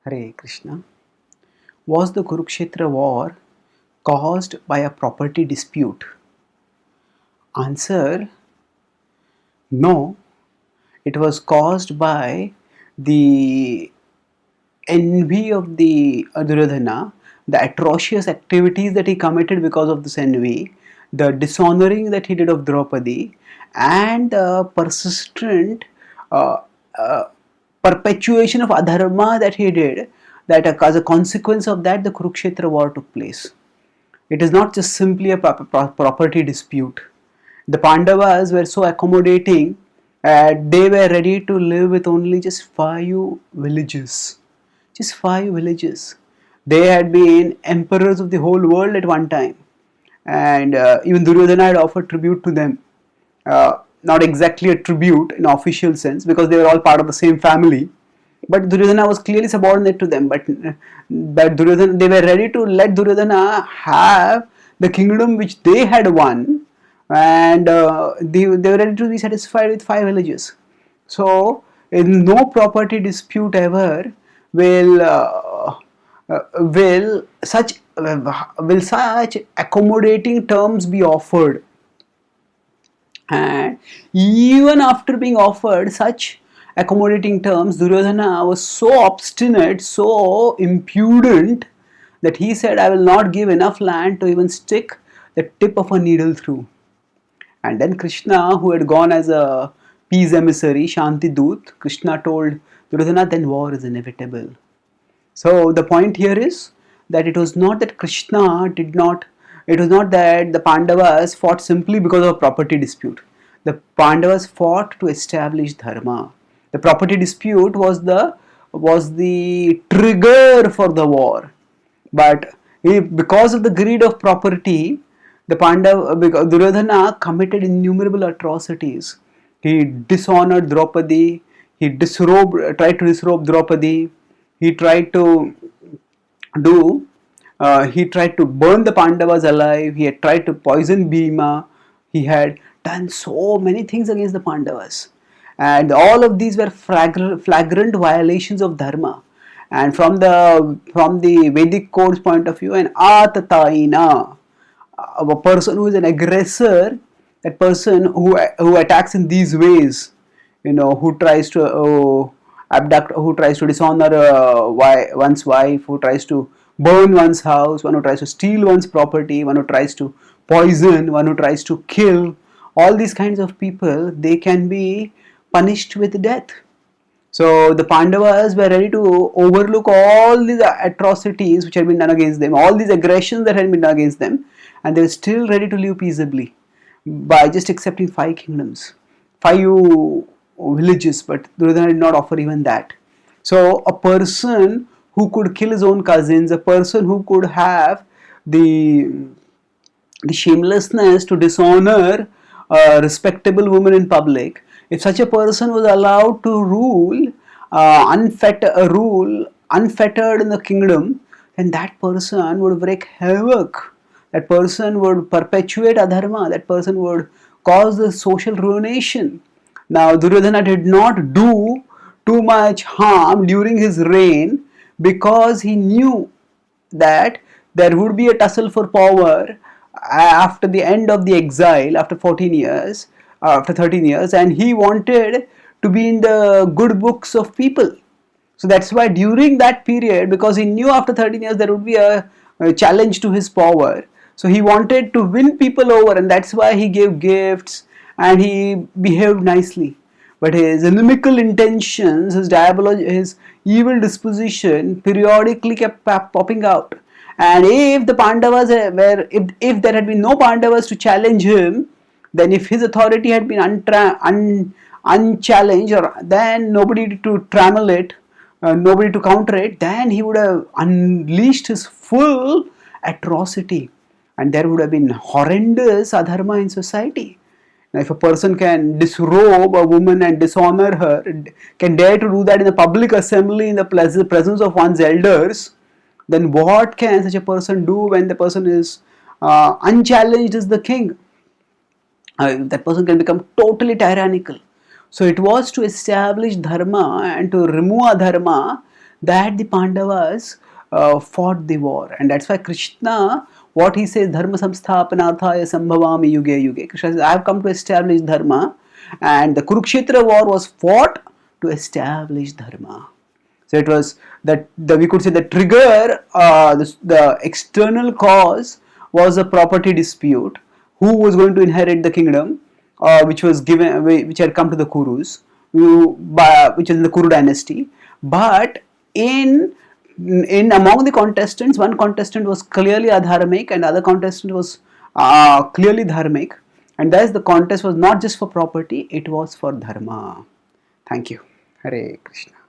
Hare Krishna. Was the Kurukshetra war caused by a property dispute? Answer: no. It was caused by the envy of the Duryodhana, the atrocious activities that he committed because of this envy, the dishonoring that he did of Draupadi, and the persistent uh, uh, perpetuation of adharma that he did, that as a consequence of that the Kurukshetra war took place. It is not just simply a property dispute. The Pandavas were so accommodating, they were ready to live with only just 5 villages. Just 5 villages. They had been emperors of the whole world at one time, and even Duryodhana had offered tribute to them. Not exactly a tribute in official sense, because they were all part of the same family, but Duryodhana was clearly subordinate to them. But Duryodhana, they were ready to let Duryodhana have the kingdom which they had won, and they were ready to be satisfied with 5 villages. So, in no property dispute ever will will such accommodating terms be offered. And even after being offered such accommodating terms, Duryodhana was so obstinate, so impudent, that he said, I will not give enough land to even stick the tip of a needle through. And then Krishna, who had gone as a peace emissary, Shanti Dut, Krishna told Duryodhana, then war is inevitable. So the point here is that it was not that Krishna did not, it was not that the Pandavas fought simply because of a property dispute. The Pandavas fought to establish dharma. The property dispute was the trigger for the war. But because of the greed of property, Duryodhana committed innumerable atrocities. He dishonored Draupadi. Tried to disrobe Draupadi. He tried to do. He tried to burn the Pandavas alive. He had tried to poison Bhima. He had done so many things against the Pandavas, and all of these were flagrant violations of dharma. And from the Vedic code's point of view, an atataina, a person who is an aggressor, that person who attacks in these ways, who tries to abduct, who tries to dishonor one's wife, who tries to burn one's house, one who tries to steal one's property, one who tries to poison, one who tries to kill, all these kinds of people, they can be punished with death. So the Pandavas were ready to overlook all these atrocities which had been done against them, all these aggressions that had been done against them, and they were still ready to live peaceably by just accepting 5 kingdoms, 5 villages. But Duryodhana did not offer even that. So a person who could kill his own cousins, a person who could have the shamelessness to dishonor a respectable woman in public, if such a person was allowed to rule unfettered in the kingdom, then that person would wreak havoc. That person would perpetuate adharma. That person would cause the social ruination. Now, Duryodhana did not do too much harm during his reign, because he knew that there would be a tussle for power after the end of the exile, after 14 years, after 13 years, and he wanted to be in the good books of people. So that's why during that period, because he knew after 13 years there would be a challenge to his power, so he wanted to win people over, and that's why he gave gifts and he behaved nicely. But his inimical intentions, his evil disposition periodically kept popping out. And if the Pandavas if there had been no Pandavas to challenge him, then if his authority had been unchallenged, or then nobody to trammel it, nobody to counter it, then he would have unleashed his full atrocity, and there would have been horrendous adharma in society. Now, if a person can disrobe a woman and dishonor her, can dare to do that in a public assembly in the presence of one's elders, then what can such a person do when the person is unchallenged as the king? That person can become totally tyrannical. So it was to establish dharma and to remove adharma that the Pandavas fought the war, and that's why Krishna, what he says, dharma samsthapanarthaya sambhavami yuge yuge. Krishna says, I have come to establish dharma, and the Kurukshetra war was fought to establish dharma. So it was that we could say the trigger, the external cause was a property dispute. Who was going to inherit the kingdom, which was given, which had come to the Kurus, which is in the Kuru dynasty. But in among the contestants, one contestant was clearly adharmic, and the other contestant was clearly dharmic. And thus the contest was not just for property; it was for dharma. Thank you. Hare Krishna.